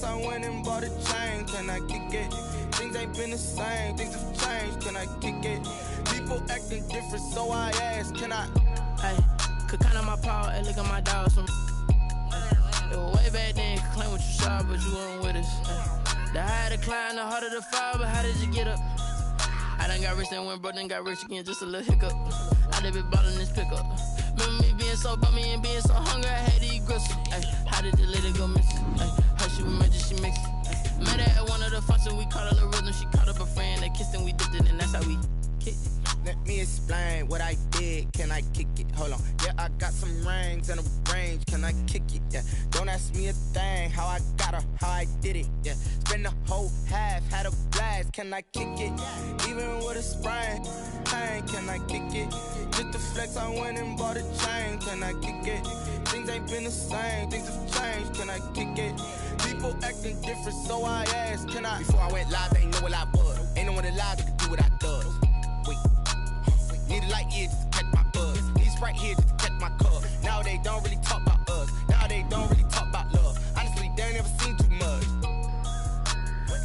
flex, I went and bought a chain. Can I kick it? Things ain't been the same, things have changed. Can I kick it? People acting different, so I ask, can I? Hey, could count on my power, hey, look at my dogs. It was way back then, could claim what you saw, but you weren't with us. The higher the climb, the harder the fall, but how did you get up? I done got rich, then went broke, then got rich again, just a little hiccup. I done been ballin' this pickup. Remember me being so bummy and being so hungry, I had to eat gristle. Ay, how did the lady go missing? How she was magic, she mixed it. Met her at one of the functions, we caught a little rhythm. She caught up a friend, they kissed and we dipped it, and that's how we kicked it. Let me explain what I did. Can I kick it? Hold on. Yeah, I got some rings and a range. Can I kick it? Yeah. Don't ask me a thing. How I got her, how I did it. Yeah. Spend the whole half, had a blast. Can I kick it? Even with a sprain. Pain, can I kick it? Just to flex, I went and bought a chain. Can I kick it? Things ain't been the same. Things have changed. Can I kick it? People acting different, so I asked, can I? Before I went live, they ain't know what I was. Ain't no one alive that could do what I does. Wait. Need a light year just to catch my buzz. Need Sprite here just to catch my cup. Now they don't really talk about us. Now they don't really talk about love. Honestly, they ain't never seen too much.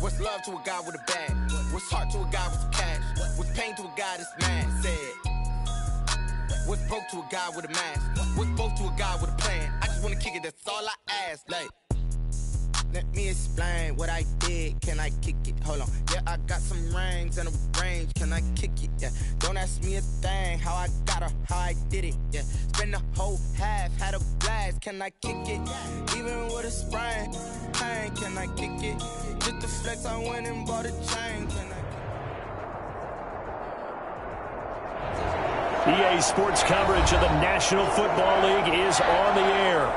What's love to a guy with a bag? What's heart to a guy with some cash? What's pain to a guy that's mad? Said. What's broke to a guy with a mask? What's both to a guy with a plan? I just wanna kick it, that's all I ask. Like, let me explain what I did. Can I kick it? Hold on. Yeah, I got some rings and a range. Can I kick it? Yeah. Don't ask me a thing. How I got her, how I did it. Yeah. Spend the whole half, had a blast. Can I kick it? Even with a sprain. Pain, can I kick it? Just to flex, I went and bought a chain. Can I? EA Sports coverage of the National Football League is on the air.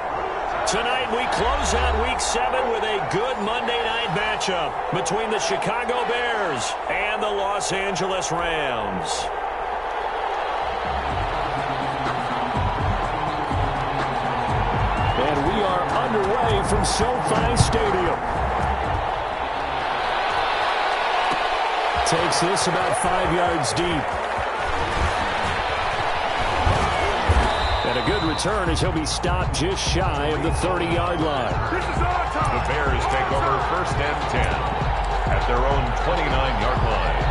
Tonight we close out Week 7 with a good Monday night matchup between the Chicago Bears and the Los Angeles Rams. And we are underway from SoFi Stadium. Takes this about 5 yards deep. And a good return as he'll be stopped just shy of the 30-yard line. The Bears take over 1st and 10 at their own 29-yard line.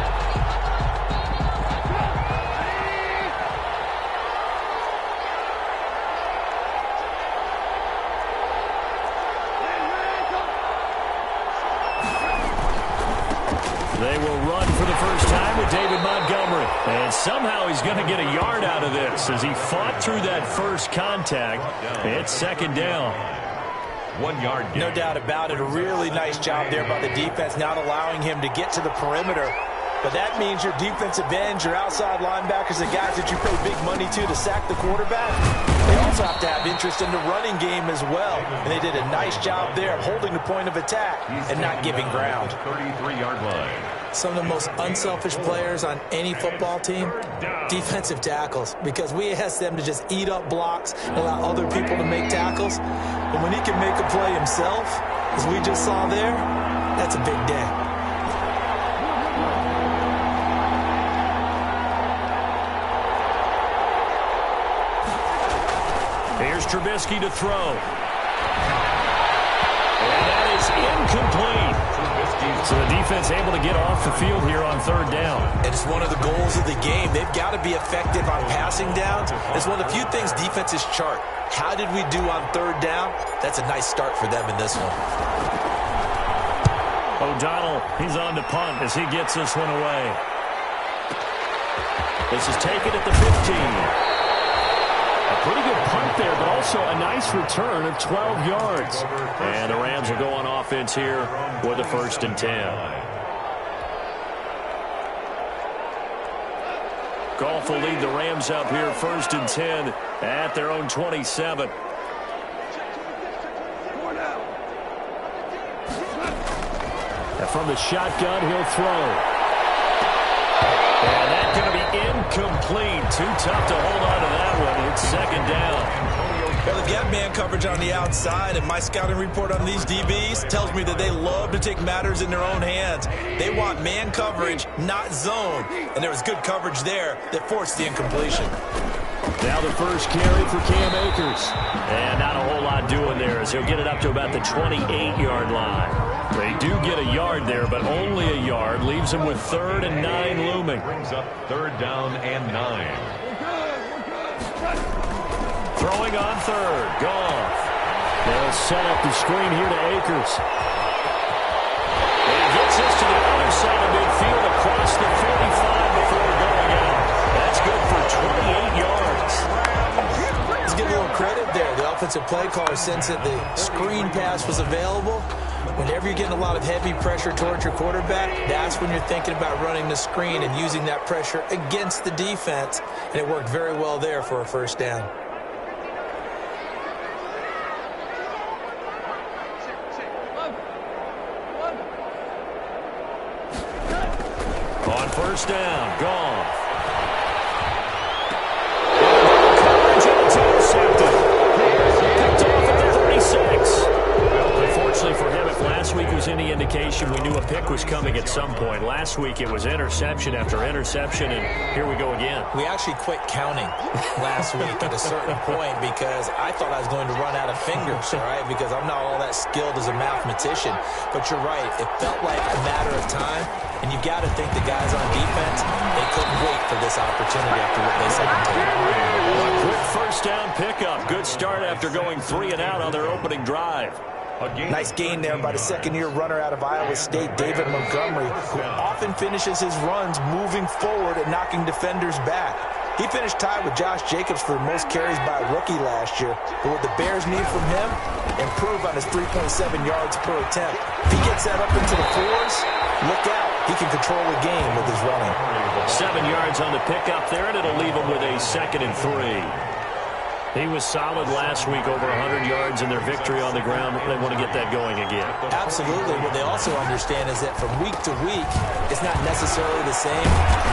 They will run for the first time with David Montgomery. And somehow he's going to get a yard out of this as he fought through that first contact. It's 2nd down. 1 yard gain. No doubt about it. A really nice job there by the defense, not allowing him to get to the perimeter. But that means your defensive ends, your outside linebackers, the guys that you pay big money to sack the quarterback, they also have to have interest in the running game as well. And they did a nice job there of holding the point of attack and not giving ground. 33-yard line. Some of the most unselfish players on any football team, defensive tackles, because we ask them to just eat up blocks and allow other people to make tackles. But when he can make a play himself, as we just saw there, that's a big day. Here's Trubisky to throw. And that is incomplete. So the defense able to get off the field here on 3rd down. And it's one of the goals of the game. They've got to be effective on passing downs. It's one of the few things defenses chart. How did we do on 3rd down? That's a nice start for them in this one. O'Donnell, he's on to punt as he gets this one away. This is taken at the 15. A pretty good punt there, but also a nice return of 12 yards. And the Rams will go on offense here with a 1st and 10. Goff will lead the Rams up here 1st and 10 at their own 27. And from the shotgun, he'll throw. And that's going to be incomplete. Too tough to hold on to that one. It's 2nd down. Well, they've got man coverage on the outside, and my scouting report on these DBs tells me that they love to take matters in their own hands. They want man coverage, not zone. And there was good coverage there that forced the incompletion. Now the first carry for Cam Akers. And not a whole lot doing there as he'll get it up to about the 28-yard line. They do get a yard there, but only a yard. Leaves them with 3rd and 9 looming. Brings up 3rd down and 9. Throwing on 3rd. Goff. They'll set up the screen here to Akers. And he gets this to the other side of midfield across the 45 before going out. That's good for 28 yards. Let's give a little credit there. The offensive play caller, since that the screen pass was available, whenever you're getting a lot of heavy pressure towards your quarterback, that's when you're thinking about running the screen and using that pressure against the defense. And it worked very well there for a first down. On first down, Goff. Picked off at the 36. Unfortunately for him, if last week was any indication, we knew a pick was coming at some point. Last week it was interception after interception, and here we go again. We actually quit counting last week at a certain point because I thought I was going to run out of fingers, all right, because I'm not all that skilled as a mathematician. But you're right. It felt like a matter of time, and you've got to think the guys on defense, they couldn't wait for this opportunity after what they said. A quick first down pickup. Good start after going 3 and out on their opening drive. Nice gain there by the second-year runner out of Iowa State, David Montgomery, who often finishes his runs moving forward and knocking defenders back. He finished tied with Josh Jacobs for the most carries by a rookie last year. But what the Bears need from him, improve on his 3.7 yards per attempt. If he gets that up into the 4s, look out. He can control the game with his running. 7 yards on the pickup there, and it'll leave him with a 2nd and 3. He was solid last week, over 100 yards in their victory on the ground. They want to get that going again. Absolutely. What they also understand is that from week to week, it's not necessarily the same,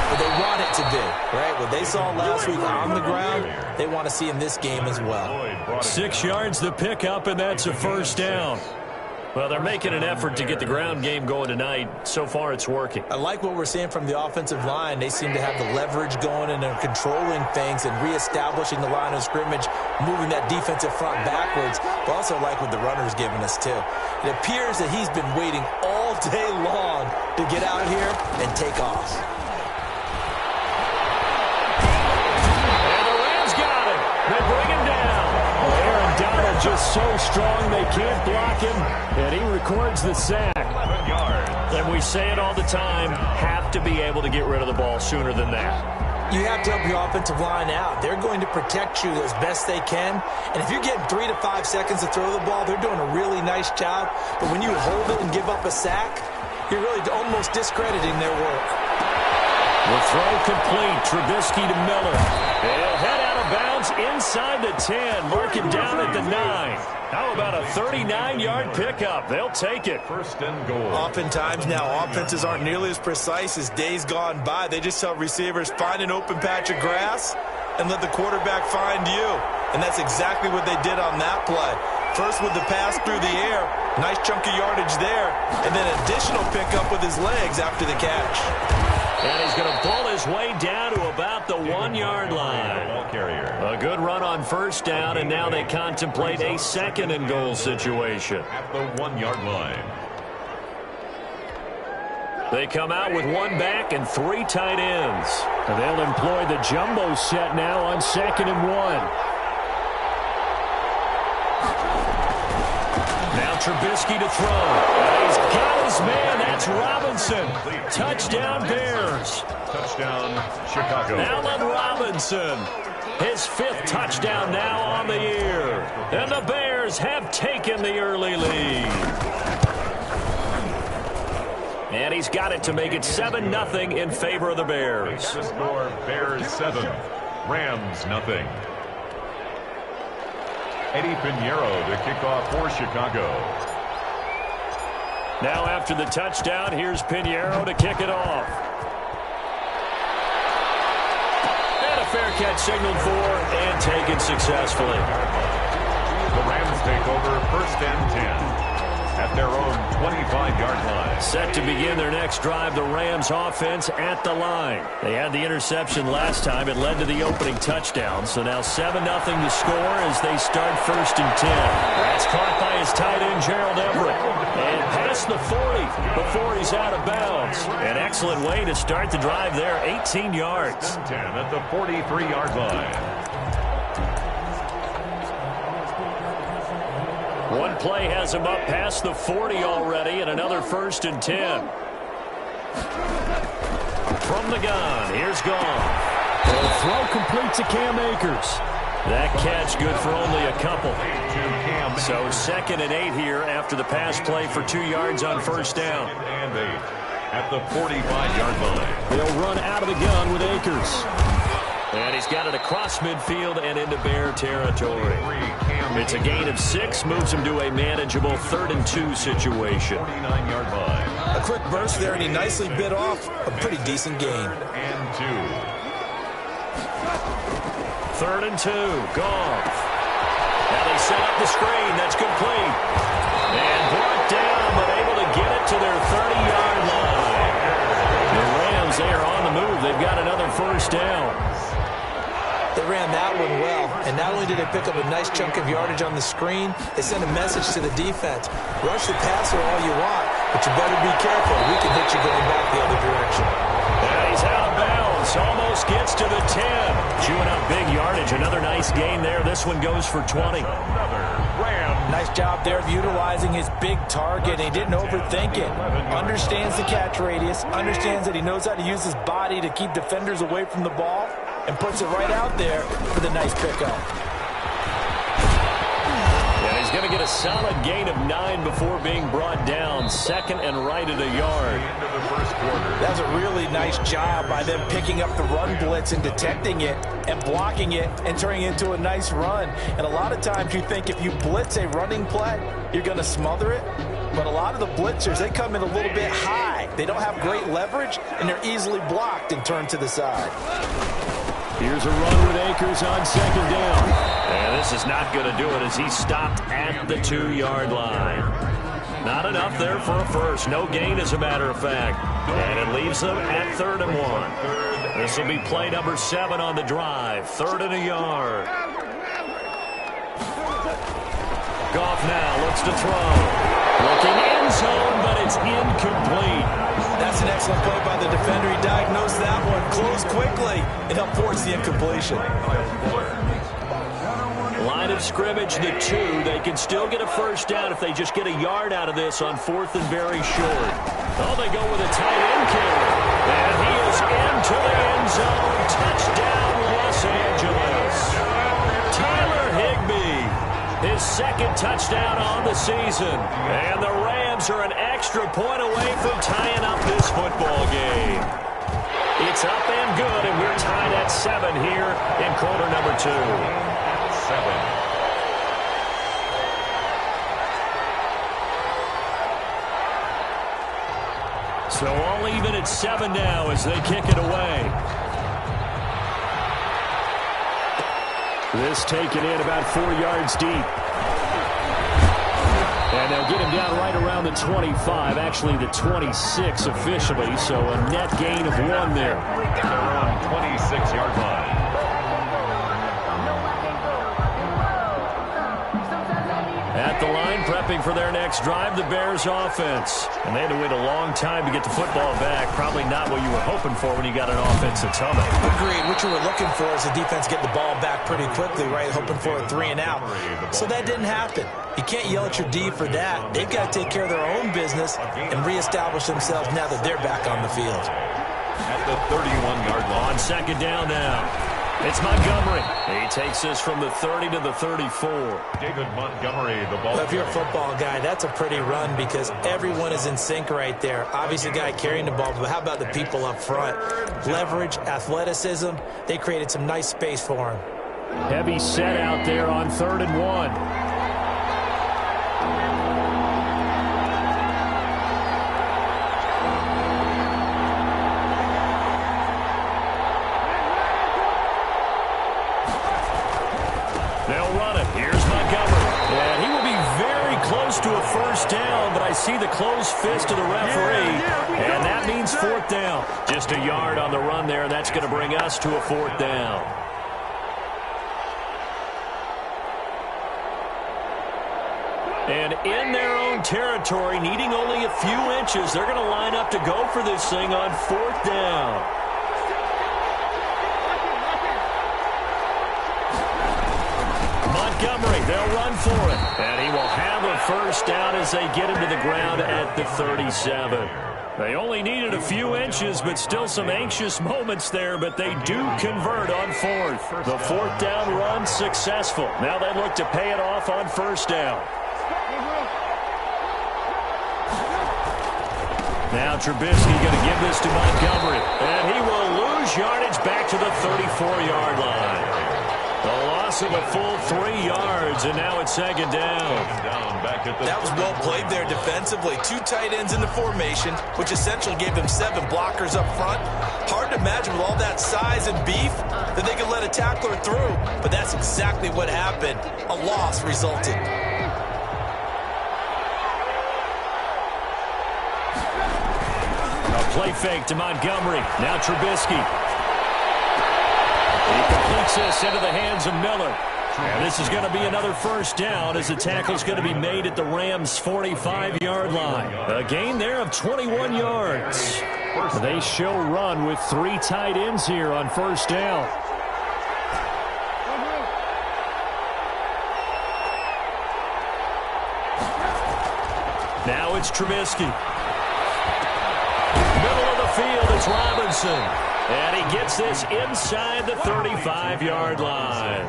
but they want it to be, right? What they saw last week on the ground, they want to see in this game as well. 6 yards the pickup, and that's a first down. Well, they're making an effort to get the ground game going tonight. So far, it's working. I like what we're seeing from the offensive line. They seem to have the leverage going, and they're controlling things and reestablishing the line of scrimmage, moving that defensive front backwards. But also like what the runner's giving us, too. It appears that he's been waiting all day long to get out here and take off. And the Rams got him. They bring him down. Aaron Donald just so strong they can't block him, and he records the sack. And we say it all the time, have to be able to get rid of the ball sooner than that. You have to help your offensive line out. They're going to protect you as best they can. And if you're getting 3 to 5 seconds to throw the ball, they're doing a really nice job. But when you hold it and give up a sack, you're really almost discrediting their work. The throw complete. Trubisky to Miller. They'll head out of bounds inside the 10. Mark him down at the 9. How about a 39-yard pickup? They'll take it. 1st and goal. Oftentimes now, offenses aren't nearly as precise as days gone by. They just tell receivers, find an open patch of grass and let the quarterback find you. And that's exactly what they did on that play. First with the pass through the air. Nice chunk of yardage there. And then additional pickup with his legs after the catch. And he's going to pull his way down to about the 1-yard line. A good run on first down, and now they contemplate a 2nd and goal situation. At the 1-yard line. They come out with 1 back and 3 tight ends. And they'll employ the jumbo set now on 2nd and 1. Now Trubisky to throw. He's got his man. That's Robinson. Touchdown Bears. Touchdown Chicago. Allen Robinson. His 5th touchdown now on the year. And the Bears have taken the early lead. And he's got it to make it 7-0 in favor of the Bears. The score, Bears 7, Rams 0. Eddie Pinheiro to kick off for Chicago. Now after the touchdown, here's Pinheiro to kick it off. And a fair catch signaled for and taken successfully. The Rams take over 1st and 10 at their own 25-yard line. Set to begin their next drive, the Rams offense at the line. They had the interception last time. It led to the opening touchdown. So now 7-0 to score as they start 1st and 10. That's caught by his tight end, Gerald Everett. And past the 40 before he's out of bounds. An excellent way to start the drive there, 18 yards. 10 at the 43-yard line. One play has him up past the 40 already, and another 1st and 10. From the gun, here's Goff. The throw complete to Cam Akers. That catch good for only a couple. So 2nd and 8 here after the pass play for 2 yards on 1st down. And 8 at the 45-yard line. They'll run out of the gun with Akers. And he's got it across midfield and into Bear territory. It's a gain of 6, moves him to a manageable 3rd and 2 situation. 49-yard line. A quick burst there, and he nicely bit off a pretty decent gain. And 2. 3rd and 2, Goff. Now they set up the screen. That's complete. And brought down, but able to get it to their 30-yard line. The Rams, they are on the move. They've got another 1st down. They ran that one well, and not only did they pick up a nice chunk of yardage on the screen, they sent a message to the defense. Rush the passer all you want, but you better be careful. We can hit you going back the other direction. Yeah, he's out of bounds. Almost gets to the 10. Chewing up big yardage. Another nice gain there. This one goes for 20. Nice job there of utilizing his big target. He didn't overthink it. Understands the catch radius. Understands that he knows how to use his body to keep defenders away from the ball. And puts it right out there for the nice pickup. Yeah, he's going to get a solid gain of 9 before being brought down. 2nd and right at a yard. That's a really nice job by them picking up the run blitz and detecting it and blocking it and turning it into a nice run. And a lot of times you think if you blitz a running play, you're going to smother it. But a lot of the blitzers, they come in a little bit high. They don't have great leverage, and they're easily blocked and turned to the side. Here's a run with Akers on 2nd down. And this is not going to do it as he's stopped at the 2-yard line. Not enough there for a first. No gain, as a matter of fact. And it leaves them at 3rd and 1. This will be play number 7 on the drive. 3rd and a yard. Goff now looks to throw. Looking end zone, but it's incomplete. That's an excellent play by the defender. He diagnosed that one, closed quickly, and helped force the incompletion. Line of scrimmage, the 2. They can still get a 1st down if they just get a yard out of this on 4th and very short. Oh, they go with a tight end carry. And he is into the end zone. Touchdown, Los Angeles. Tyler Higbee, his 2nd touchdown on the season. And the Rams are an extra point away from tying up this football game. It's up and good, and we're tied at 7 here in quarter number 2. 7. So all even at 7 now as they kick it away. This taken in about 4 yards deep. And they'll get him down right around the 25, actually the 26 officially, so a net gain of 1 there. They're on 26-yard line. At the line, prepping for their next drive, the Bears offense. And they had to wait a long time to get the football back. Probably not what you were hoping for when you got an offense that's humming. Agreed. What you were looking for is the defense getting the ball back pretty quickly, right? Hoping for a 3 and out. So that didn't happen. You can't yell at your D for that. They've got to take care of their own business and reestablish themselves now that they're back on the field. At the 31-yard line. On 2nd down now. It's Montgomery. He takes this from the 30 to the 34. David Montgomery, the ball. Well, if you're a football guy, that's a pretty run because everyone is in sync right there. Obviously, the guy carrying the ball, but how about the people up front? Leverage, athleticism, they created some nice space for him. Heavy set out there on 3rd and 1. They'll run it. Here's Montgomery. And he will be very close to a 1st down. down, but I see the closed fist of the referee, and that means fourth down. Just a yard on the run there. That's going to bring us to a fourth down. And in their own territory, needing only a few inches, they're going to line up to go for this thing on fourth down. Montgomery, they'll run for it. And he will have a first down as they get him to the ground at the 37. They only needed a few inches, but still some anxious moments there, but they do convert on fourth. The fourth down run successful. Now they look to pay it off on first down. Now Trubisky going to give this to Montgomery, and he will lose yardage back to the 34-yard line. A loss of a full 3 yards, and now it's second down. That was well played there defensively. 2 tight ends in the formation, which essentially gave them 7 blockers up front. Hard to imagine with all that size and beef that they could let a tackler through, but that's exactly what happened. A loss resulted. Play fake to Montgomery. Now Trubisky. He completes this into the hands of Miller. And this is going to be another first down as the tackle is going to be made at the Rams' 45-yard line. A gain there of 21 yards. They show run with 3 tight ends here on first down. Now it's Trubisky. Field, it's Robinson, and he gets this inside the 35-yard line.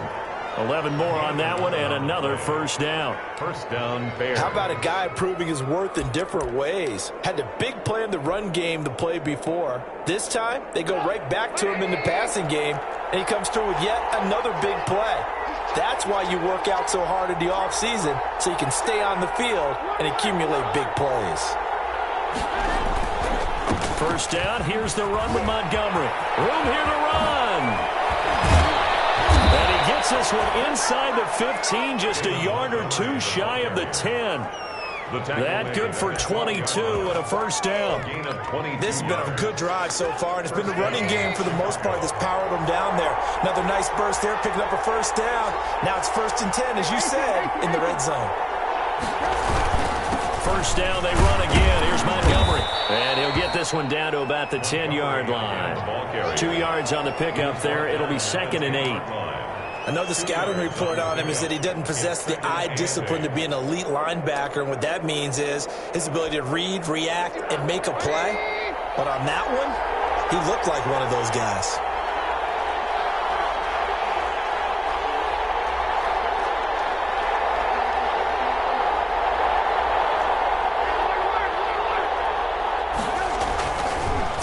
11 more on that one, and another first down. First down, Bears. How about a guy proving his worth in different ways? Had a big play in the run game the play before. This time, they go right back to him in the passing game, and he comes through with yet another big play. That's why you work out so hard in the offseason, so you can stay on the field and accumulate big plays. First down, here's the run with Montgomery. Room here to run. And he gets this one inside the 15, just a yard or 2 shy of the 10. That good for 22 and a first down. This has been a good drive so far, and it's been the running game for the most part that's powered them down there. Another nice burst there, picking up a first down. Now it's 1st and 10, as you said, in the red zone. First down, they run again. Here's Montgomery. And he'll get this one down to about the 10-yard line. 2 yards on the pickup there. It'll be 2nd and 8. Another scouting report on him is that he doesn't possess the eye discipline to be an elite linebacker. And what that means is his ability to read, react, and make a play. But on that one, he looked like one of those guys.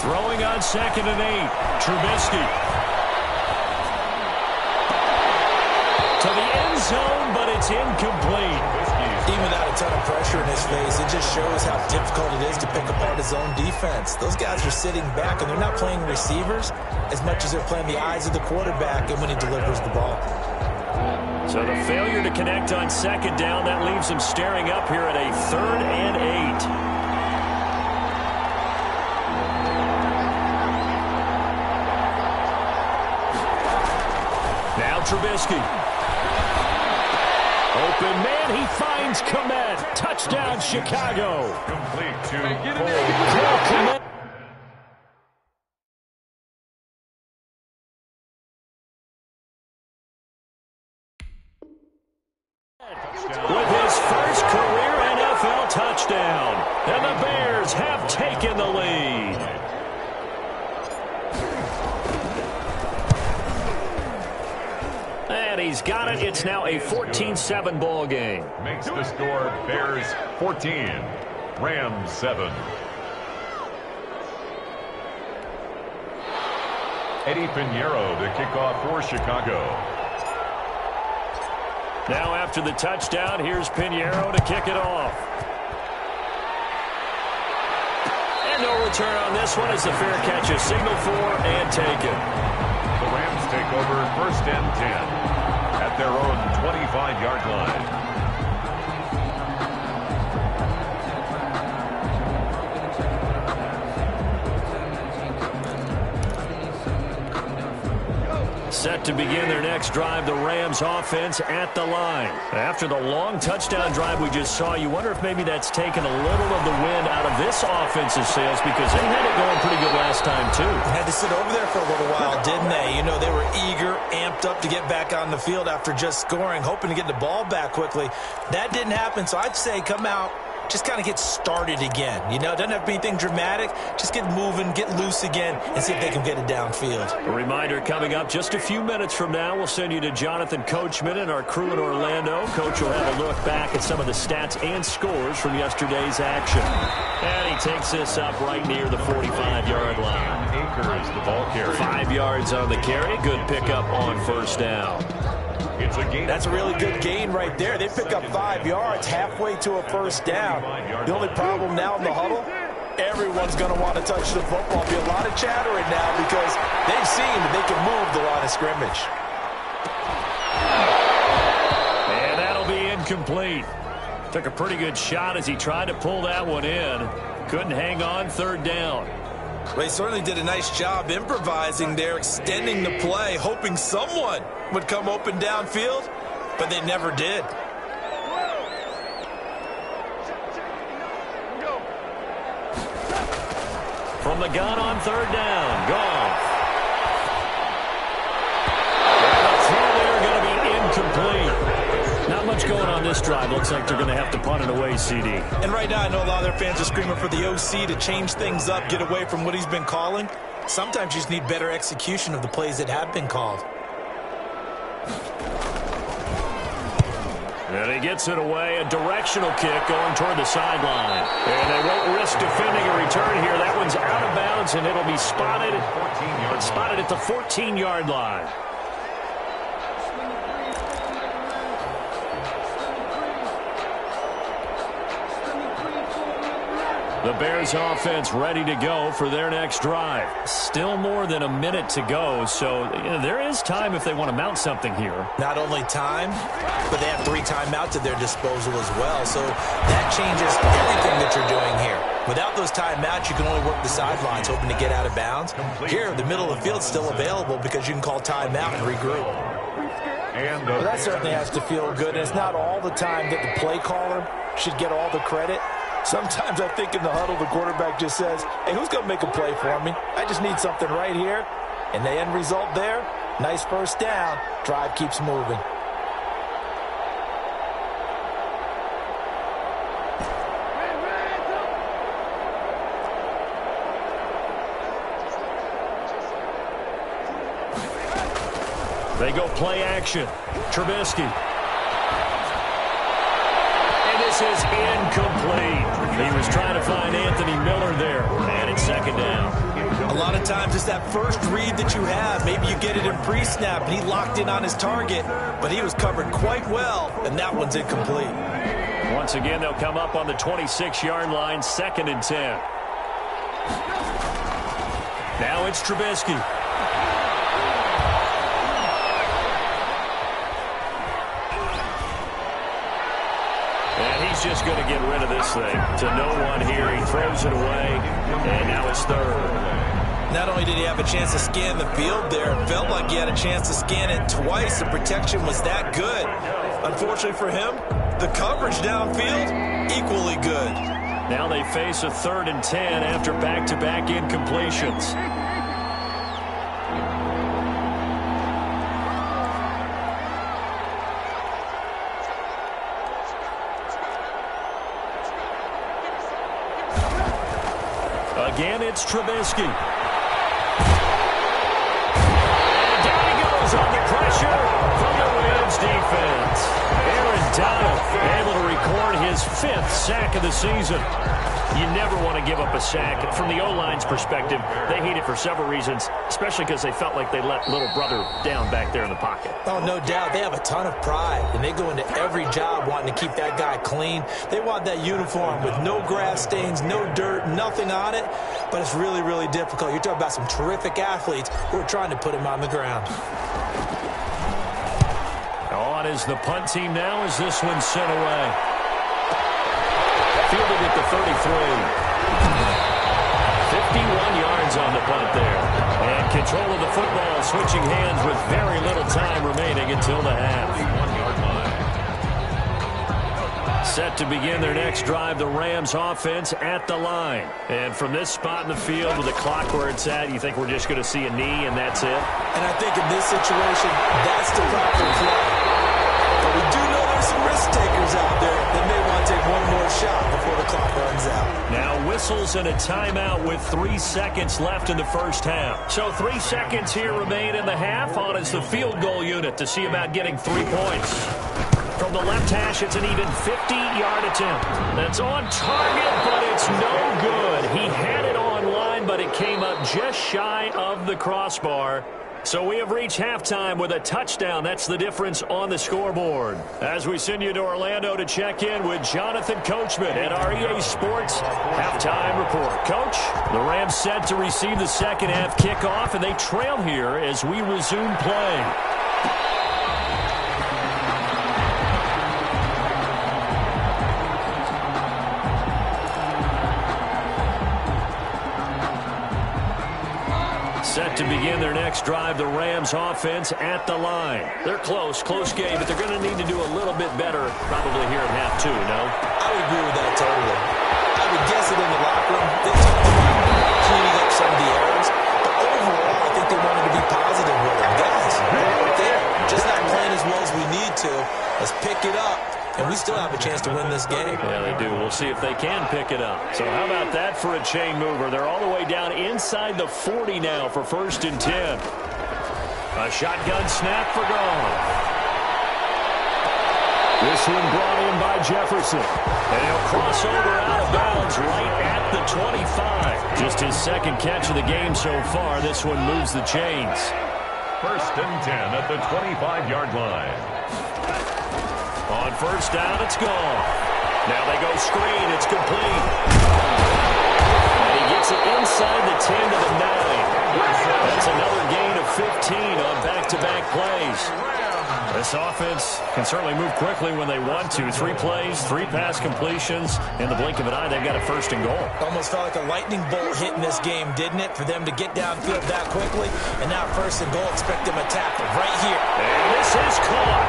Throwing on 2nd and 8. Trubisky. To the end zone, but it's incomplete. Even without a ton of pressure in his face, it just shows how difficult it is to pick apart his own defense. Those guys are sitting back, and they're not playing receivers as much as they're playing the eyes of the quarterback and when he delivers the ball. So the failure to connect on 2nd down, that leaves him staring up here at a 3rd and 8. Trubisky. Open man, he finds Komet. Touchdown, Chicago. Complete to Cole. With his first career NFL touchdown. And the Bears have taken the lead. And he's got it. It's now a 14-7 ball game. Makes the score Bears 14, Rams 7. Eddie Pinheiro to kick off for Chicago. Now after the touchdown, here's Pinheiro to kick it off. And no return on this one as the fair catch is signaled for and taken. The Rams take over 1st and 10 at their own 25-yard line. Set to begin their next drive, the Rams offense at the line. After the long touchdown drive we just saw, you wonder if maybe that's taken a little of the wind out of this offense's sails because they had it going pretty good last time too. Had to sit over there for a little while, didn't they? You know, they were eager, amped up to get back on the field after just scoring, hoping to get the ball back quickly. That didn't happen, so I'd say come out, just kind of get started again. You know, it doesn't have to be anything dramatic. Just get moving, get loose again, and see if they can get it downfield. A reminder coming up just a few minutes from now, we'll send you to Jonathan Coachman and our crew in Orlando. Coach will have a look back at some of the stats and scores from yesterday's action. And he takes this up right near the 45-yard line. Akers, the ball carrier. 5 yards on the carry. Good pickup on first down. It's a gain. That's a really good gain right there. They pick up 5 yards halfway to a first down. The only problem now in the huddle, everyone's going to want to touch the football. Be a lot of chattering now because they've seen that they can move the line of scrimmage. And that'll be incomplete. Took a pretty good shot as he tried to pull that one in. Couldn't hang on, third down. They certainly did a nice job improvising there, extending the play, hoping someone would come open downfield, but they never did. From the gun on third down, Goff. And the throw there going to be incomplete. Not much going on this drive. Looks like they're going to have to punt it away, CD. And right now I know a lot of their fans are screaming for the OC to change things up, get away from what he's been calling. Sometimes you just need better execution of the plays that have been called. And he gets it away, a directional kick going toward the sideline. And they won't risk defending a return here. That one's out of bounds, and it'll be spotted at the 14-yard line. The Bears offense ready to go for their next drive. Still more than a minute to go, so there is time if they want to mount something here. Not only time, but they have 3 timeouts at their disposal as well, so that changes everything that you're doing here. Without those timeouts, you can only work the sidelines, hoping to get out of bounds. Here, the middle of the field's still available because you can call timeout and regroup. Well, that certainly has to feel good, and it's not all the time that the play caller should get all the credit. Sometimes I think in the huddle, the quarterback just says, hey, who's going to make a play for me? I just need something right here. And the end result there, nice first down. Drive keeps moving. They go play action. Trubisky. This is incomplete. He was trying to find Anthony Miller there, and it's second down. A lot of times it's that first read that you have. Maybe you get it in pre-snap, and he locked in on his target, but he was covered quite well, and that one's incomplete. Once again, they'll come up on the 26-yard line, 2nd and 10. Now it's Trubisky. He's just going to get rid of this thing to no one here. He throws it away, and now it's third. Not only did he have a chance to scan the field there, it felt like he had a chance to scan it twice. The protection was that good. Unfortunately for him, the coverage downfield, equally good. Now they face a 3rd and 10 after back-to-back incompletions. Again, it's Trubisky. And down he goes on the pressure from the Rams defense. Aaron Donald able to record his 5th sack of the season. You never want to give up a sack. From the O-line's perspective, they hate it for several reasons, especially because they felt like they let little brother down back there in the pocket. Oh, no doubt. They have a ton of pride, and they go into every job wanting to keep that guy clean. They want that uniform with no grass stains, no dirt, nothing on it, but it's really, really difficult. You're talking about some terrific athletes who are trying to put him on the ground. On is the punt team now as this one's sent away. Fielded at the 33. 51 yards on the punt there. And Control of the football, switching hands with very little time remaining until the half. 1-yard line. Set to begin their next drive, the Rams offense at the line. And from this spot in the field with the clock where it's at, you think we're just going to see a knee and that's it? And I think in this situation, that's the proper play. But we do know there's some risk takers out there that may want to take one more shot before the clock runs out. Now whistles and a timeout with 3 seconds left in the first half. So 3 seconds here remain in the half. On is the field goal unit to see about getting 3 points. From the left hash, it's an even 50-yard attempt. That's on target, but it's no good. He had it on line, but it came up just shy of the crossbar. So we have reached halftime with a touchdown. That's the difference on the scoreboard. As we send you to Orlando to check in with Jonathan Coachman at our EA Sports Halftime Report. Coach, the Rams set to receive the second half kickoff, and they trail here as we resume play. Set to begin their next drive, the Rams offense at the line. They're close game, but they're going to need to do a little bit better probably here at half two, no? I would agree with that totally. I would guess it in the locker room. They talked about cleaning up some of the errors, but overall, I think they wanted to be positive with them. Guys, they're just not playing as well as we need to. Let's pick it up. And we still have a chance to win this game. Yeah, they do. We'll see if they can pick it up. So how about that for a chain mover? They're all the way down inside the 40 now for 1st and 10. A shotgun snap for Gone. This one brought in by Jefferson. And he'll cross over out of bounds right at the 25. Just his second catch of the game so far. This one moves the chains. 1st and 10 at the 25-yard line. On first down, it's gone. Now they go screen. It's complete. And he gets it inside the 10 to the 9. That's another gain of 15 on back-to-back plays. This offense can certainly move quickly when they want to. 3 plays, 3 pass completions. In the blink of an eye, they've got a 1st and goal. Almost felt like a lightning bolt hit in this game, didn't it? For them to get downfield that quickly. And now 1st and goal, expect them to tackle right here. And this is caught.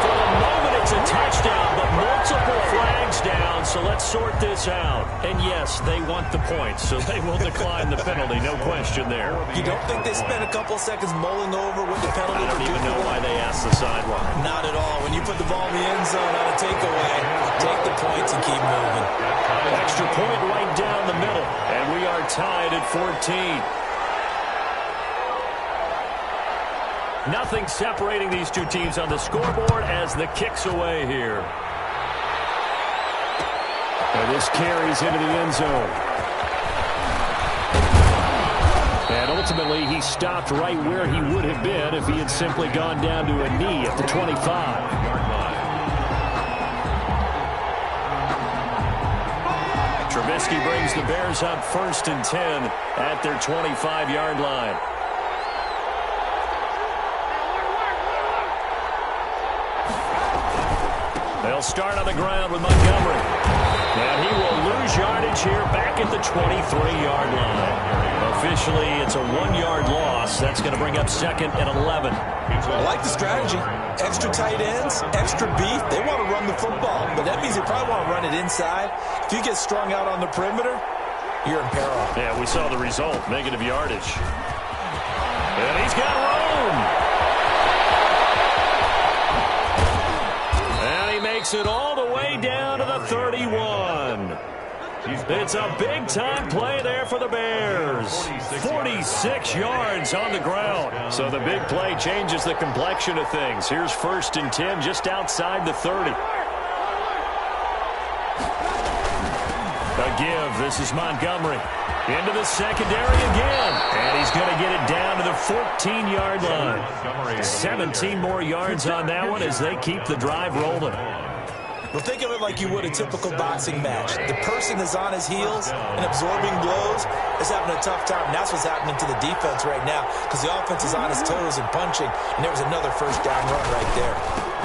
For the moment, it's a touchdown, but multiple flags down, so let's sort this out. And yes, they want the points, so they will decline the penalty, no question there. You don't think they spent a couple seconds mulling over what the penalty I don't even know why they asked the sideline. Not at all. When you put the ball in the end zone on a takeaway, take the points and keep moving. Extra point right down the middle, and we are tied at 14. Nothing separating these two teams on the scoreboard as the kick's away here. And this carries into the end zone. And ultimately, he stopped right where he would have been if he had simply gone down to a knee at the 25. Trubisky brings the Bears up 1st and 10 at their 25-yard line. They'll start on the ground with Montgomery. And he will lose yardage here back at the 23-yard line. Officially, it's a 1-yard loss. That's going to bring up 2nd and 11. I like the strategy. Extra tight ends, extra beef. They want to run the football, but that means they probably want to run it inside. If you get strung out on the perimeter, you're in peril. Yeah, we saw the result. Negative yardage. And he's got room. Makes it all the way down to the 31. It's a big-time play there for the Bears. 46 yards on the ground. So the big play changes the complexion of things. Here's 1st and 10 just outside the 30. A give. This is Montgomery. Into the secondary again. And he's going to get it down to the 14-yard line. 17 more yards on that one as they keep the drive rolling. Well, think of it like you would a typical boxing match. The person is on his heels and absorbing blows is having a tough time. And that's what's happening to the defense right now because the offense is on its toes and punching. And there was another 1st down run right there.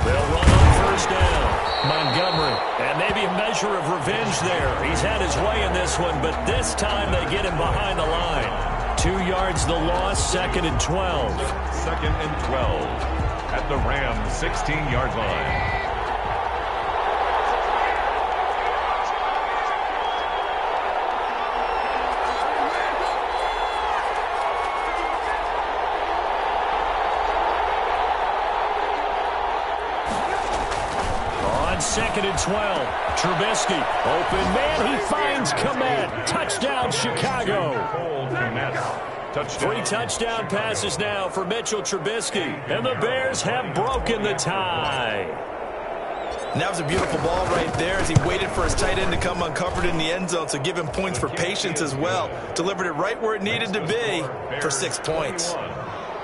They'll run on 1st down. Montgomery. And maybe a measure of revenge there. He's had his way in this one, but this time they get him behind the line. 2 yards the loss, 2nd and 12. 2nd and 12 at the Rams' 16-yard line. On 2nd and 12, Trubisky, open man, he finds Kmet. Touchdown, Chicago. 3 touchdown passes now for Mitchell Trubisky, and the Bears have broken the tie. And that was a beautiful ball right there as he waited for his tight end to come uncovered in the end zone, so give him points for patience as well. Delivered it right where it needed to be for 6 points.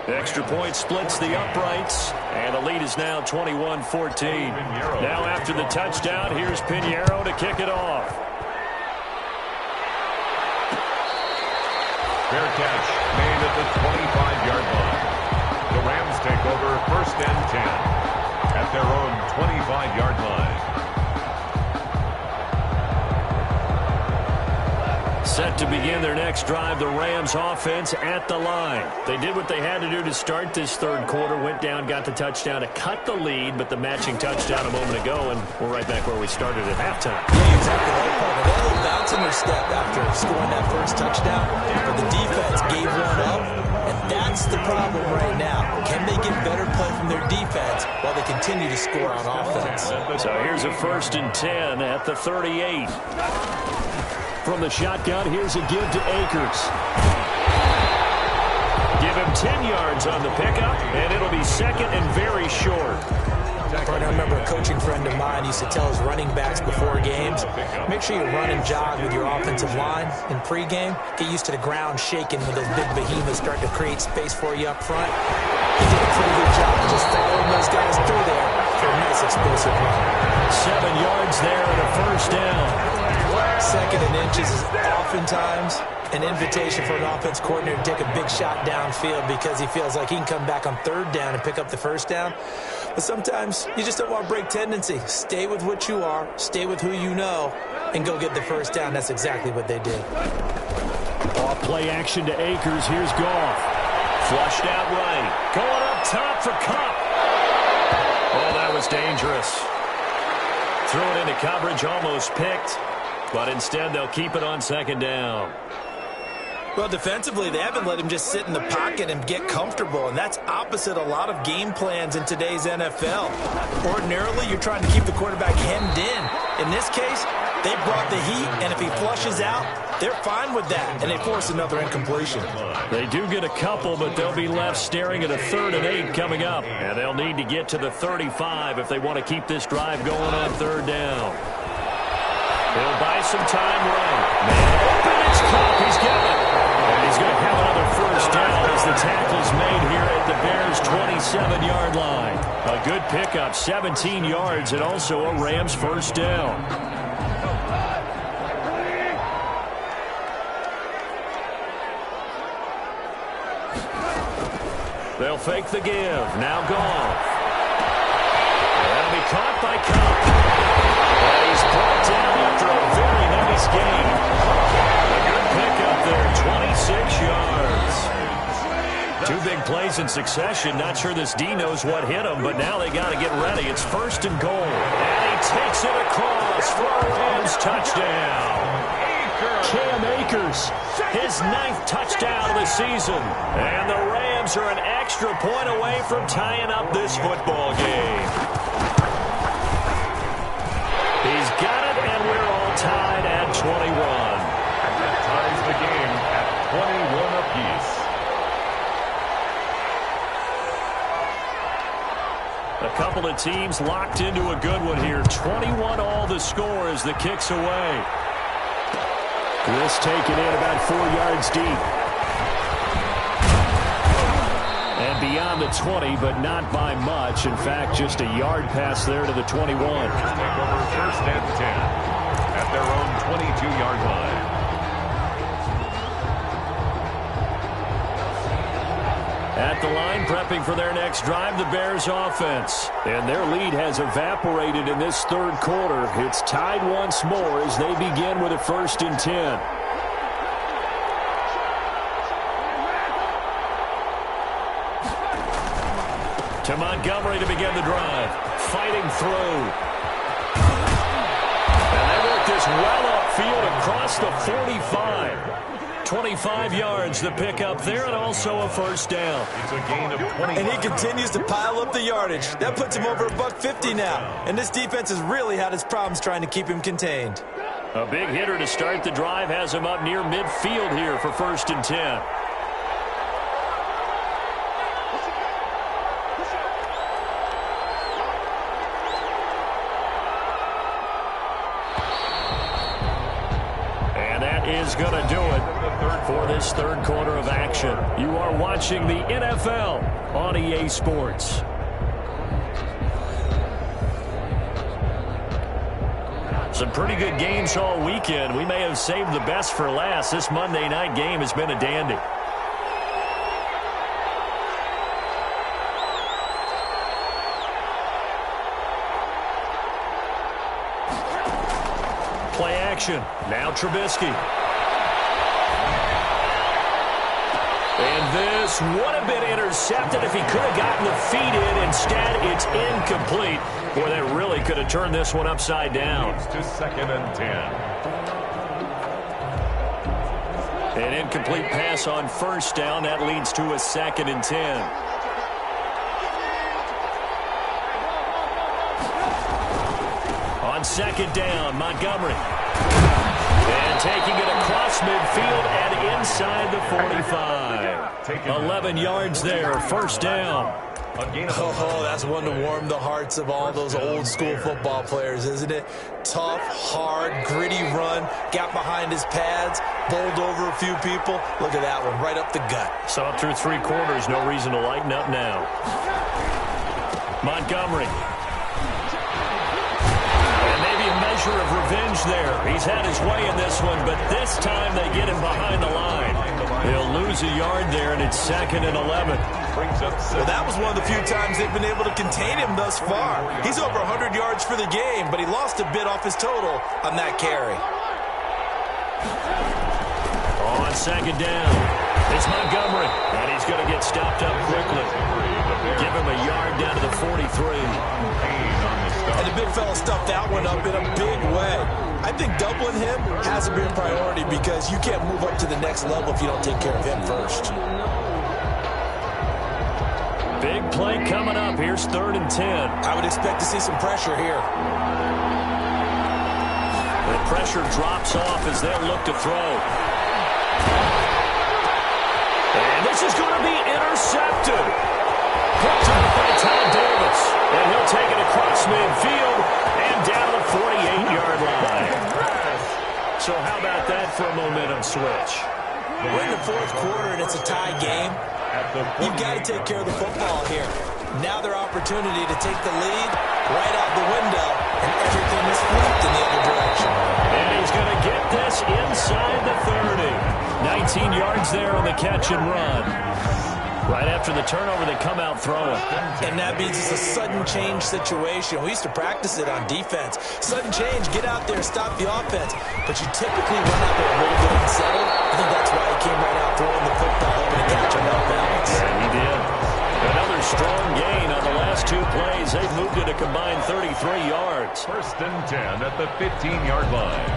Extra point splits the uprights, and the lead is now 21-14. Now after the touchdown, here's Pinheiro to kick it off. Fair catch made at the 25-yard line. The Rams take over 1st and 10 at their own 25-yard line. Set to begin their next drive, the Rams offense at the line. They did what they had to do to start this 3rd quarter, went down, got the touchdown to cut the lead, but the matching touchdown a moment ago, and we're right back where we started at halftime. Yeah, exactly right, Paul. They had a little bounce in their step after scoring that first touchdown, but the defense gave one up, and that's the problem right now. Can they get better play from their defense while they continue to score on offense? So here's a 1st and 10 at the 38. From the shotgun, here's a give to Akers. Give him 10 yards on the pickup, and it'll be 2nd and very short. I remember a coaching friend of mine used to tell his running backs before games, make sure you run and jog with your offensive line in pregame. Get used to the ground shaking when those big behemoths start to create space for you up front. He did a pretty good job of just following those guys through there for a nice explosive run. 7 yards there and a 1st down. 2nd and inches is oftentimes an invitation for an offense coordinator to take a big shot downfield because he feels like he can come back on 3rd down and pick up the 1st down. But sometimes you just don't want to break tendency. Stay with what you are, stay with who you know, and go get the 1st down. That's exactly what they did. Off play action to Akers. Here's Goff. Flushed out right. Going up top for Kupp. Oh, that was dangerous. Threw it into coverage, almost picked. But instead, they'll keep it on 2nd down. Well, defensively, they haven't let him just sit in the pocket and get comfortable, and that's opposite a lot of game plans in today's NFL. Ordinarily, you're trying to keep the quarterback hemmed in. In this case, they brought the heat, and if he flushes out, they're fine with that, and they force another incompletion. They do get a couple, but they'll be left staring at a 3rd and 8 coming up, and they'll need to get to the 35 if they want to keep this drive going on 3rd down. He'll buy some time right. Man open, it's Kupp. He's got it. And he's going to have another 1st down as the tackle's made here at the Bears' 27-yard line. A good pickup, 17 yards, and also a Rams 1st down. They'll fake the give. Now Goff. That'll be caught by Kupp. And he's brought down after a very nice gain. A good pickup there, 26 yards. 2 big plays in succession. Not sure this D knows what hit him, but now they got to get ready. It's 1st and goal. And he takes it across for a Rams touchdown. Cam Akers, his 9th touchdown of the season. And the Rams are an extra point away from tying up this football game. He's got it, and we're all tied at 21. And that ties the game at 21 apiece. A couple of teams locked into a good one here. 21 all the score as the kick's away. This taken in about 4 yards deep. And beyond the 20, but not by much. In fact, just a yard pass there to the 21. Take over 1st and 10 at their own 22-yard line. At the line, prepping for their next drive, the Bears offense. And their lead has evaporated in this 3rd quarter. It's tied once more as they begin with a 1st and 10. To Montgomery to begin the drive. Fighting through. And they work this well upfield across the 45. 25 yards the pickup there, and also a first down. It's a gain of 20. And he continues to pile up the yardage. That puts him over $150 now. And this defense has really had its problems trying to keep him contained. A big hitter to start the drive has him up near midfield here for 1st and 10. Is going to do it for this third quarter of action. You are watching the NFL on EA Sports. Some pretty good games all weekend. We may have saved the best for last. This Monday night game has been a dandy. Play action. Now Trubisky. And this would have been intercepted if he could have gotten the feet in. Instead, it's incomplete. Boy, that really could have turned this one upside down. It's to 2nd and 10. An incomplete pass on first down. That leads to a 2nd and 10. On 2nd down, Montgomery. And taking it across midfield and inside the 45. 11 yards there, first down. Oh, that's one to warm the hearts of all those old school football players, isn't it? Tough, hard, gritty run, got behind his pads, bowled over a few people. Look at that one, right up the gut. So up through 3 quarters, no reason to lighten up now. Montgomery. Measure of revenge there. He's had his way in this one, but this time they get him behind the line. He'll lose a yard there, and it's 2nd and 11. Well, that was one of the few times they've been able to contain him thus far. He's over 100 yards for the game, but he lost a bit off his total on that carry. On 2nd down, it's Montgomery, and he's going to get stopped up quickly. Give him a yard down to the 43. And the big fella stuffed that one up in a big way. I think doubling him has to be a priority because you can't move up to the next level if you don't take care of him first. Big play coming up. Here's 3rd and 10. I would expect to see some pressure here. The pressure drops off as they'll look to throw. And this is going to be intercepted. Picked up by Tom Davis. And he'll take it across midfield and down the 48-yard line. So how about that for a momentum switch? We're in the 4th quarter and it's a tie game. You've got to take care of the football here. Now their opportunity to take the lead right out the window, and everything is flipped in the other direction. And he's going to get this inside the 30. 19 yards there on the catch and run. Right after the turnover, they come out throwing. And that means it's a sudden change situation. We used to practice it on defense. Sudden change, get out there, stop the offense. But you typically run out there a little bit unsettled. I think that's why he came right out throwing the football over to catch him off balance. Yeah, he did. Another strong gain on the last 2 plays. They've moved it a combined 33 yards. 1st and 10 at the 15-yard line.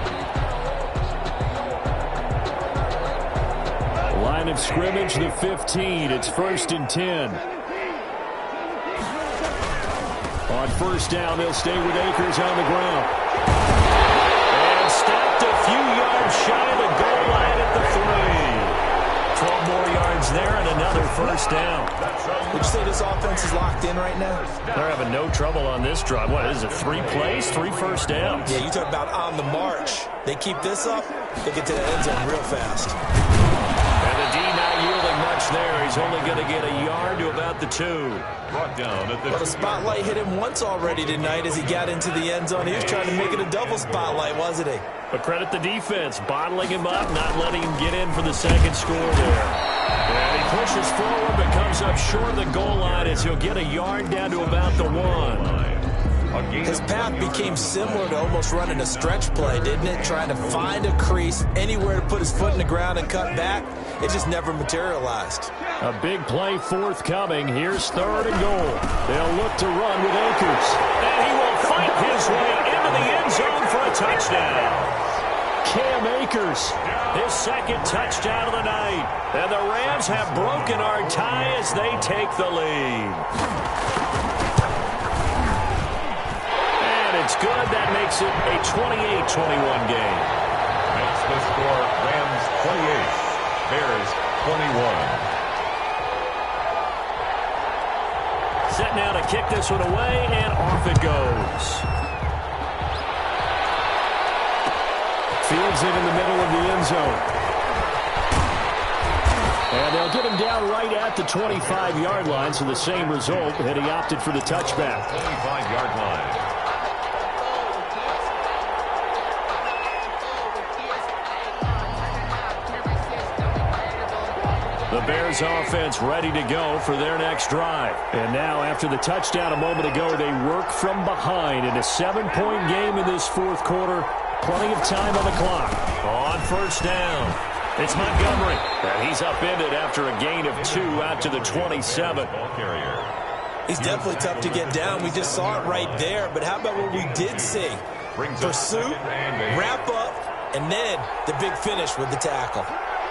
Line of scrimmage, the 15. It's 1st and 10. On first down, they'll stay with Akers on the ground. And stopped a few yards shy of the goal line at the 3. 12 more yards there and another first down. Would you say this offense is locked in right now? They're having no trouble on this drive. What is it, 3 plays, 3 first downs? Yeah, you talk about on the march. They keep this up, they get to the end zone real fast. And the D not yielding much there. He's only going to get a yard to about the 2. Brought down at the But the spotlight hit him once already tonight as he got into the end zone. He was trying to make it a double spotlight, wasn't he? But credit the defense, bottling him up, not letting him get in for the second score there. And he pushes forward but comes up short of the goal line as he'll get a yard down to about the 1. His path became similar to almost running a stretch play, didn't it? Trying to find a crease, anywhere to put his foot in the ground and cut back. It just never materialized. A big play forthcoming. Here's 3rd and goal. They'll look to run with Akers. And he will fight his way into the end zone for a touchdown. Cam Akers, his 2nd touchdown of the night. And the Rams have broken our tie as they take the lead. And it's good. That makes it a 28-21 game. Makes the score Rams 28, Bears 21. Set now to kick this one away, and off it goes. Fields it in the middle of the end zone. And they'll get him down right at the 25-yard line, so the same result, and he opted for the touchback. 25-yard line. The Bears offense ready to go for their next drive. And now, after the touchdown a moment ago, they work from behind in a 7-point game in this 4th quarter. Plenty of time on the clock. On 1st down, it's Montgomery. And he's upended after a gain of 2 out to the 27. He's definitely tough to get down. We just saw it right there. But how about what we did see? Pursuit, wrap up, and then the big finish with the tackle.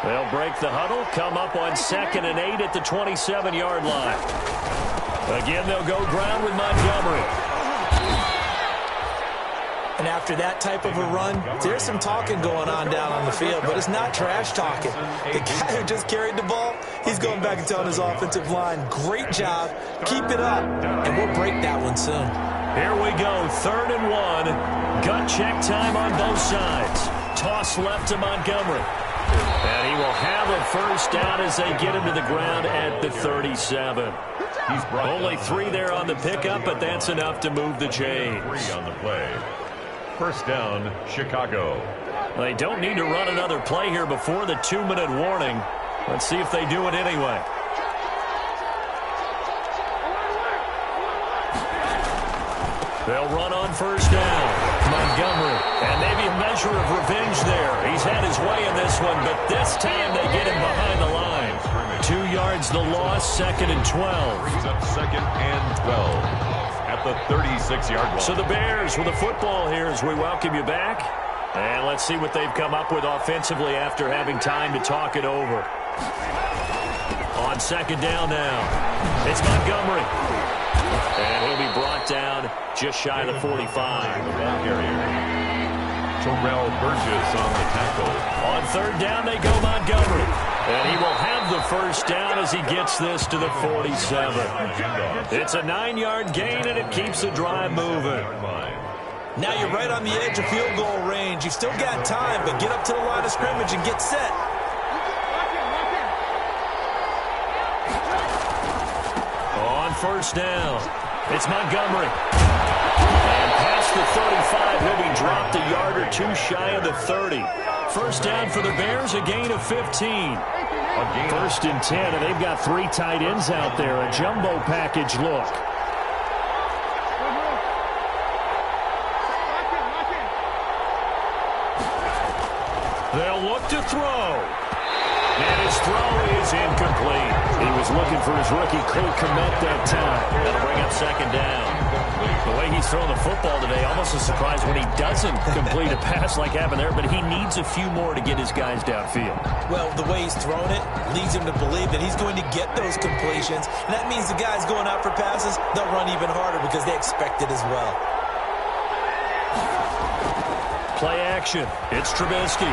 They'll break the huddle, come up on 2nd and 8 at the 27-yard line. Again, they'll go ground with Montgomery. And after that type of a run, there's some talking going on down on the field, but it's not trash talking. The guy who just carried the ball, he's going back and telling his offensive line, great job, keep it up, and we'll break that one soon. Here we go, 3rd and 1. Gut check time on both sides. Toss left to Montgomery. And he will have a 1st down as they get him to the ground at the 37. Only 3 there on the pickup, but that's enough to move the chains. 3 on the play. 1st down, Chicago. They don't need to run another play here before the 2-minute warning. Let's see if they do it anyway. They'll run on 1st down. Montgomery, and maybe a measure of revenge there. He's had his way in this one, but this time they get him behind the line. 2 yards the loss, 2nd and 12. Brings up 2nd and 12 at the 36-yard line. So the Bears with the football here as we welcome you back. And let's see what they've come up with offensively after having time to talk it over. On 2nd down now, it's Montgomery. And he'll be brought down just shy of the 45. Terrell Burgess on the tackle. On 3rd down, they go Montgomery. And he will have the 1st down as he gets this to the 47. It's a 9-yard gain, and it keeps the drive moving. Now you're right on the edge of field goal range. You've still got time, but get up to the line of scrimmage and get set. On 1st down, it's Montgomery. And past the 35, he'll be dropped a yard or 2 shy of the 30. 1st down for the Bears, a gain of 15. 1st and 10, and they've got 3 tight ends out there. A jumbo package look. They'll look to throw. And his throw is incomplete. He was looking for his rookie, Cole Kmet, that time. That'll bring up 2nd down. The way he's throwing the football today, almost a surprise when he doesn't complete a pass like happened there, but he needs a few more to get his guys downfield. Well, the way he's thrown it leads him to believe that he's going to get those completions. And that means the guys going out for passes, they'll run even harder because they expect it as well. Play action. It's Trubisky.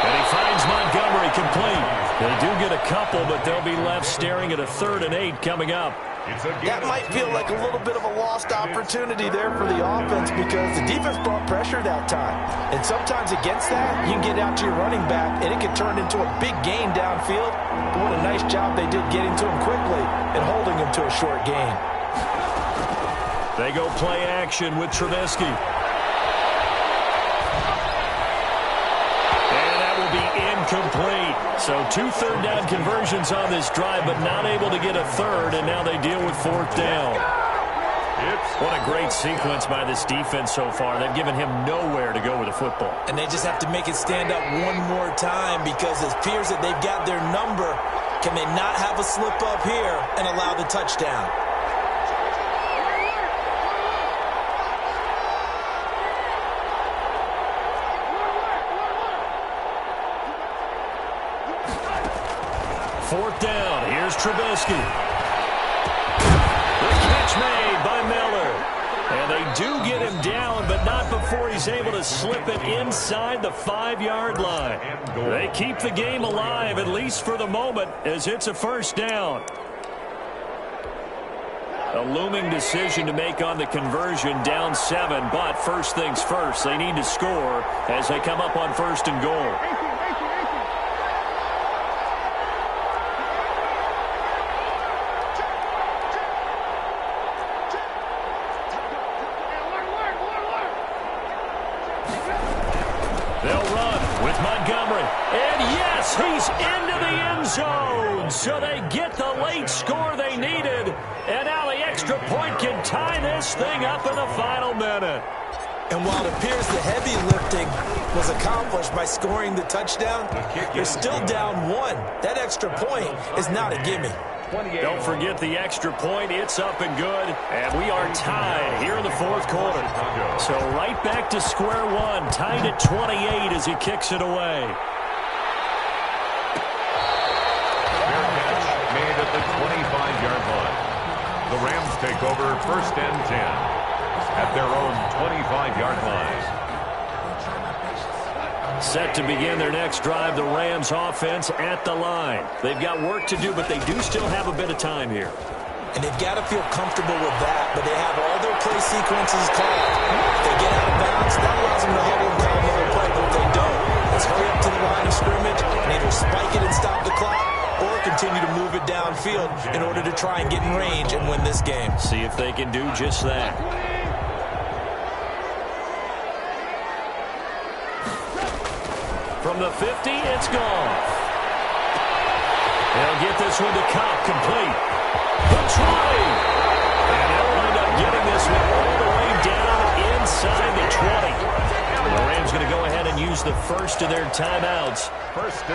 And he finds Montgomery complete. They do get a couple, but they'll be left staring at a 3rd and 8 coming up. That might feel like a little bit of a lost opportunity there for the offense because the defense brought pressure that time. And sometimes against that, you can get out to your running back, and it can turn into a big gain downfield. But what a nice job they did getting to him quickly and holding him to a short gain. They go play action with Trubisky. Incomplete. So 2 3rd down conversions on this drive, but not able to get a 3rd, and now they deal with 4th down. What a great sequence by this defense so far. They've given him nowhere to go with the football. And they just have to make it stand up one more time because it appears that they've got their number. Can they not have a slip up here and allow the touchdown? Fourth down. Here's Trubisky. The catch made by Miller. And they do get him down, but not before he's able to slip it inside the 5-yard line. They keep the game alive, at least for the moment, as it's a first down. A looming decision to make on the conversion, down 7, but first things first, they need to score as they come up on 1st and goal. They'll run with Montgomery. And yes, he's into the end zone. So they get the late score they needed. And now the extra point can tie this thing up in the final minute. And while it appears the heavy lifting was accomplished by scoring the touchdown, they're still down 1. That extra point is not a gimme. Don't forget the extra point. It's up and good. And we are tied here in the 4th quarter. So right back to square one. Tied at 28 as he kicks it away. Fair catch made at the 25-yard line. The Rams take over 1st and 10 at their own 25-yard line. Set to begin their next drive, the Rams offense at the line. They've got work to do, but they do still have a bit of time here. And they've got to feel comfortable with that, but they have all their play sequences called. If they get out of bounds, that allows them to huddle and call another play, but if they don't, let's hurry up to the line of scrimmage and either spike it and stop the clock or continue to move it downfield in order to try and get in range and win this game. See if they can do just that. From the 50, it's gone. They'll get this one to Cobb, complete. The 20. And they'll wind up getting this one all the way down inside the 20. The Rams going to go ahead and use the first of their timeouts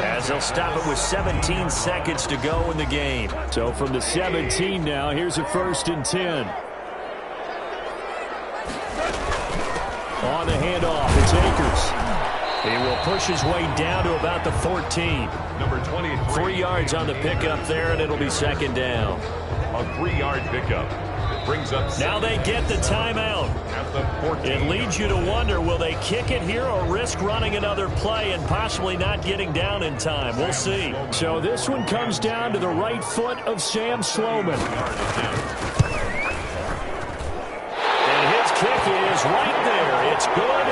as they'll stop it with 17 seconds to go in the game. So from the 17 now, here's a 1st and 10. On the handoff, it's Akers. He will push his way down to about the 14. Number 23. 3 yards on the pickup there, and it'll be 2nd down. A 3-yard pickup. It brings up. Now they get the timeout. At the 14. It leads you to wonder, will they kick it here or risk running another play and possibly not getting down in time? We'll see. So this one comes down to the right foot of Sam Sloman. And his kick is right there. It's good.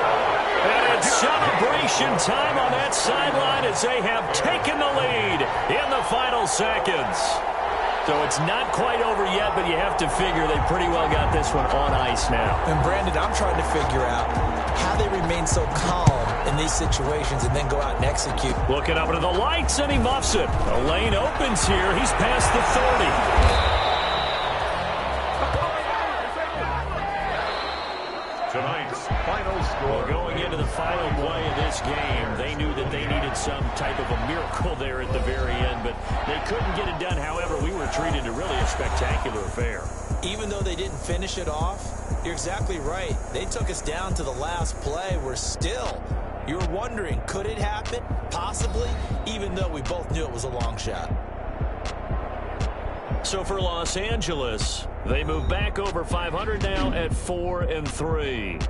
And it's celebration time on that sideline as they have taken the lead in the final seconds. So it's not quite over yet, but you have to figure they pretty well got this one on ice now. And Brandon, I'm trying to figure out how they remain so calm in these situations and then go out and execute. Looking up into the lights, and he muffs it. The lane opens here. He's past the 30. Tonight's final score. Going into the final play of this game, they knew that they needed some type of a miracle there at the very end, but they couldn't get it done. However, we were treated to really a spectacular affair. Even though they didn't finish it off, you're exactly right. They took us down to the last play. We're still, you're wondering, could it happen? Possibly, even though we both knew it was a long shot. So for Los Angeles, they move back over 500 now at 4-3.